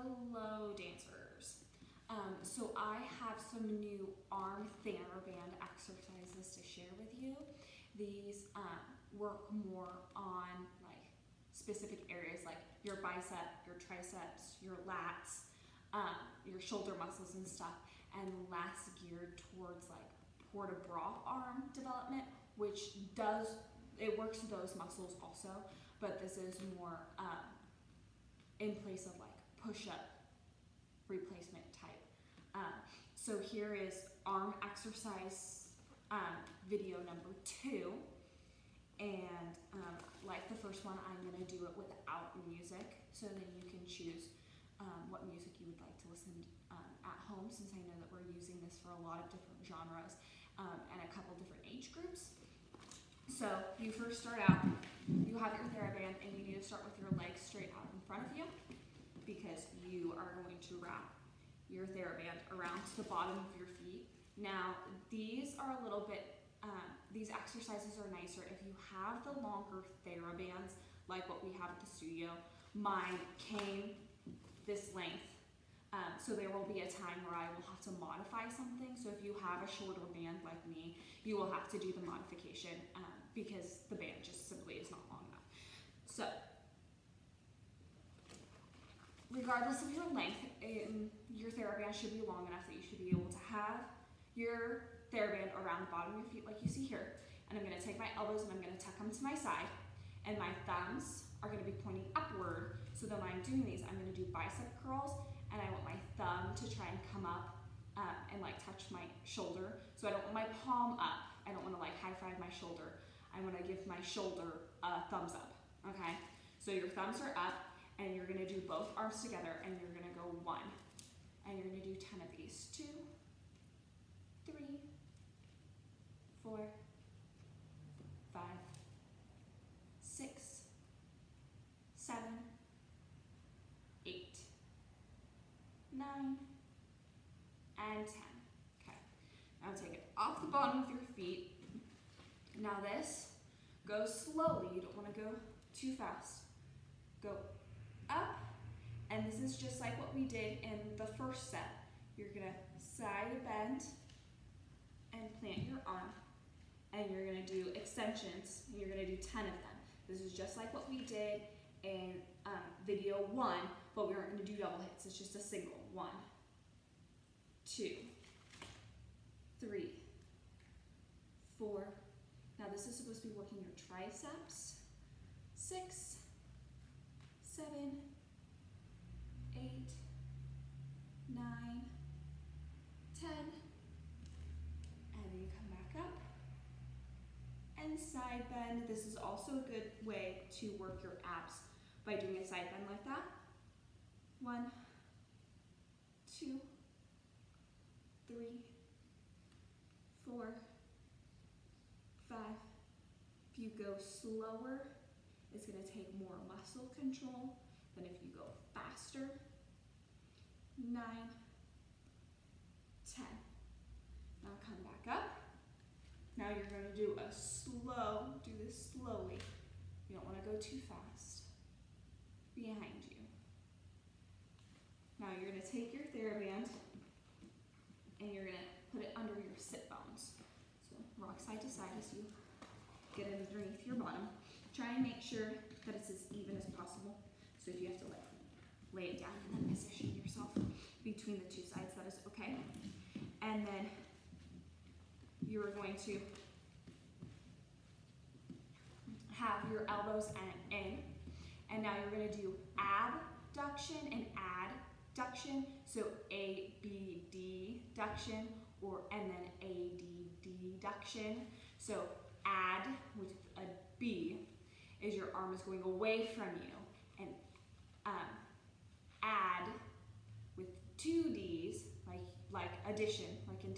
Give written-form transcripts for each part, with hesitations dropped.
Hello dancers. So I have some new arm TherabandArmWorkouts exercises to share with you. These work more on like specific areas like your bicep, your triceps, your lats, your shoulder muscles and stuff, and less geared towards like port de bras arm development, which works those muscles also, but this is more in place of like push-up replacement type. So here is arm exercise video number 2, and like the first one, I'm going to do it without music, so then you can choose what music you would like to listen at home, since I know that we're using this for a lot of different genres and a couple different age groups. So you first start out, you have your TheraBand, and you need to start with your legs straight out in front of you, because you are going to wrap your TheraBand around to the bottom of your feet. Now, these are a little bit, these exercises are nicer if you have the longer TheraBands, like what we have at the studio. Mine came this length, so there will be a time where I will have to modify something. So if you have a shorter band like me, you will have to do the modification because the band just simply is not long enough. So, regardless of your length, your TheraBand should be long enough that you should be able to have your TheraBand around the bottom of your feet like you see here. And I'm going to take my elbows and I'm going to tuck them to my side, and my thumbs are going to be pointing upward. So then when I'm doing these, I'm going to do bicep curls, and I want my thumb to try and come up and like touch my shoulder. So I don't want my palm up. I don't want to like high five my shoulder. I want to give my shoulder a thumbs up, okay? So your thumbs are up, and you're going to do both arms together, and you're going to go 1. And you're going to do 10 of these. 2, 3, 4, 5, 6, 7, 8, 9, and 10. Okay. Now take it off the bottom of your feet. Now this, go slowly. You don't want to go too fast. Go up, and this is just like what we did in the first set. You're gonna side bend and plant your arm, and you're gonna do extensions, and you're gonna do 10 of them. This is just like what we did in video 1, but we aren't gonna do double hits. It's just a single. 1, 2, 3, 4. Now this is supposed to be working your triceps. 6, 7, 8, 9, 10, and then you come back up and side bend. This is also a good way to work your abs by doing a side bend like that. 1, 2, 3, 4, 5. If you go slower, it's going to take more muscle control than if you go faster. 9, 10. Now come back up. Now you're going to do this slowly. You don't want to go too fast. Behind you. Now you're going to take your TheraBand and you're going to put it under your sit bones. So rock side to side as you get it underneath your bottom. Try and make sure that it's as even as possible. So if you have to like lay it down and then position yourself between the two sides, that is okay. And then you're going to have your elbows in, and now you're going to do abduction and adduction. So abduction and then adduction. So add with a B is your arm is going away from you, and add with 2 D's, like addition, like in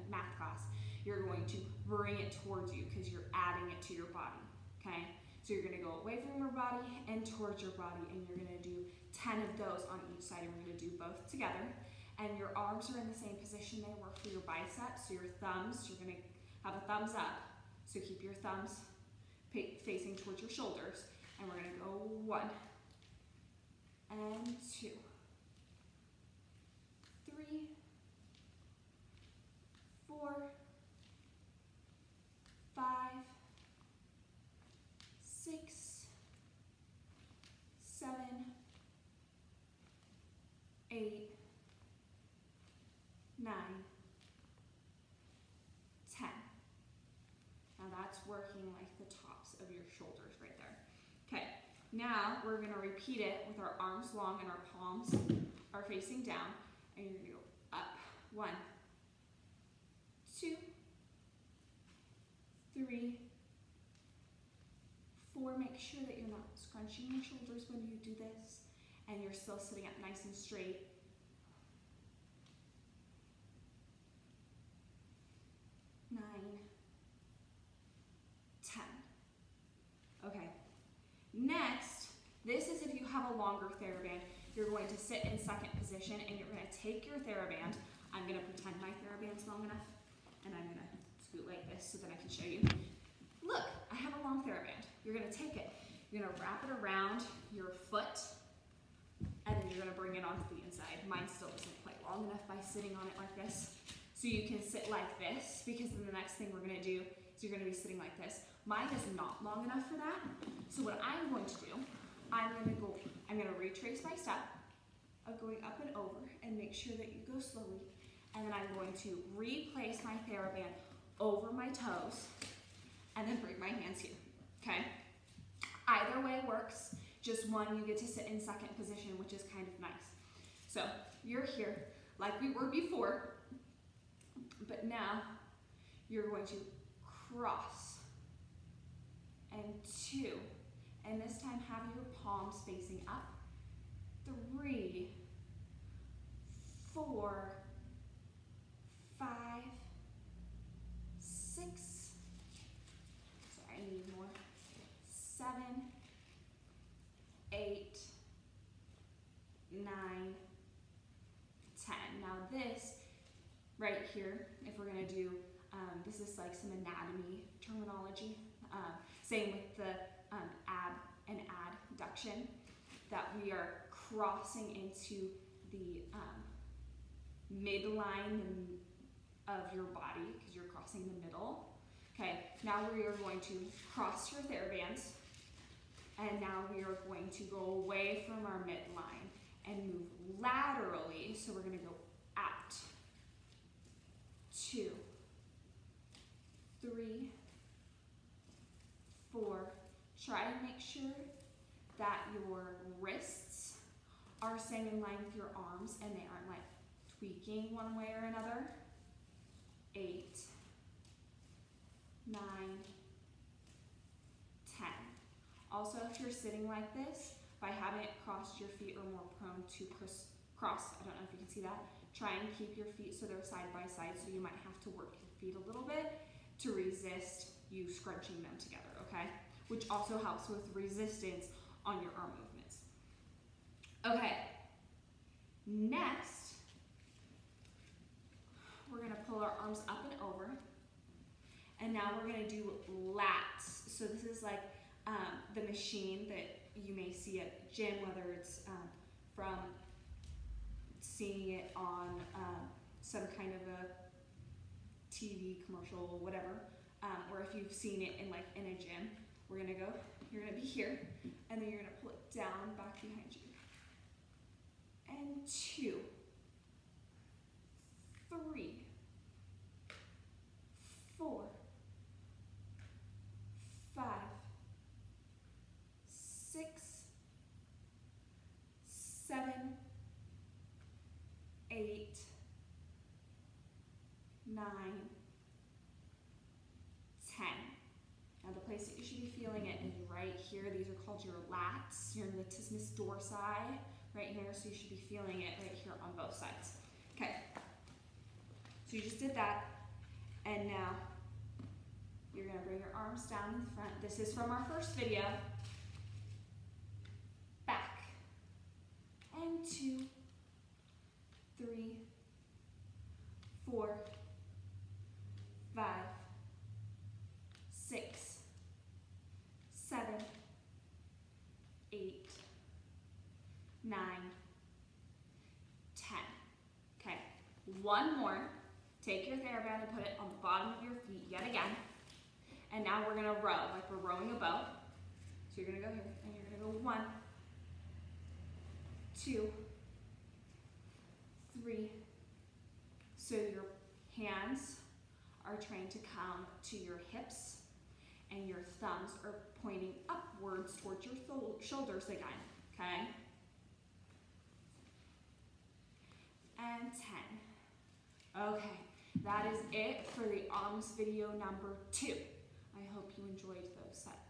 math class, you're going to bring it towards you because you're adding it to your body, okay? So you're going to go away from your body and towards your body, and you're going to do 10 of those on each side, and we're going to do both together. And your arms are in the same position. They work for your biceps, so your thumbs, you're going to have a thumbs up. So keep your thumbs facing towards your shoulders, and we're going to go 1 and 2 working like the tops of your shoulders right there. Okay, now we're gonna repeat it with our arms long and our palms are facing down, and you're gonna go up. 1, 2, 3, 4. Make sure that you're not scrunching your shoulders when you do this, and you're still sitting up nice and straight. 9, 10. Okay. Next, this is if you have a longer TheraBand. You're going to sit in second position, and you're going to take your TheraBand. I'm going to pretend my TheraBand's long enough, and I'm going to scoot like this so that I can show you. Look, I have a long TheraBand. You're going to take it. You're going to wrap it around your foot, and then you're going to bring it onto the inside. Mine still isn't quite long enough by sitting on it like this. So you can sit like this, because then the next thing we're going to do is you're going to be sitting like this. Mine is not long enough for that. So what I'm going to do, I'm going to retrace my step of going up and over, and make sure that you go slowly. And then I'm going to replace my TheraBand over my toes, and then bring my hands here, okay? Either way works, just one you get to sit in second position, which is kind of nice. So you're here like we were before, but now you're going to cross, and 2, and this time have your palms facing up. 3, 4, 5, 6, sorry, I need more, 7, 8, 9, 10. Now this right here, if we're going to do, this is like some anatomy terminology, same with the ab and adduction, that we are crossing into the midline of your body, because you're crossing the middle. Okay, now we are going to cross your TheraBands, and now we are going to go away from our midline and move laterally. So we're going to go out. 2, 3, 4. Try and make sure that your wrists are staying in line with your arms and they aren't like tweaking one way or another. 8, 9, 10. Also, if you're sitting like this, by having it crossed, your feet are more prone to cross. I don't know if you can see that. Try and keep your feet so they're side by side, so you might have to work your feet a little bit to resist you scrunching them together, okay? Which also helps with resistance on your arm movements. Okay, next, we're gonna pull our arms up and over, and now we're gonna do lats. So this is like the machine that you may see at the gym, whether it's from seeing it on some kind of a TV commercial, whatever, or if you've seen it in a gym. We're gonna go, you're gonna be here, and then you're gonna pull it down back behind you. And 2, 3, 4, 5, 6, 7, 8, 9, 10. Now the place that you should be feeling it is right here. These are called your lats, your latissimus dorsi, right here. So you should be feeling it right here on both sides. Okay, so you just did that, and now you're gonna bring your arms down in the front. This is from our first video. Back, and 2, 3, 4, 5, 6, 7, 8, 9, 10. Okay, one more. Take your TheraBand and put it on the bottom of your feet yet again. And now we're gonna row, like we're rowing a boat. So you're gonna go here, and you're gonna go 1, 2, 3. So your hands are trying to come to your hips, and your thumbs are pointing upwards towards your shoulders again, okay? And 10. Okay, that is it for the arms video number 2. I hope you enjoyed those sets.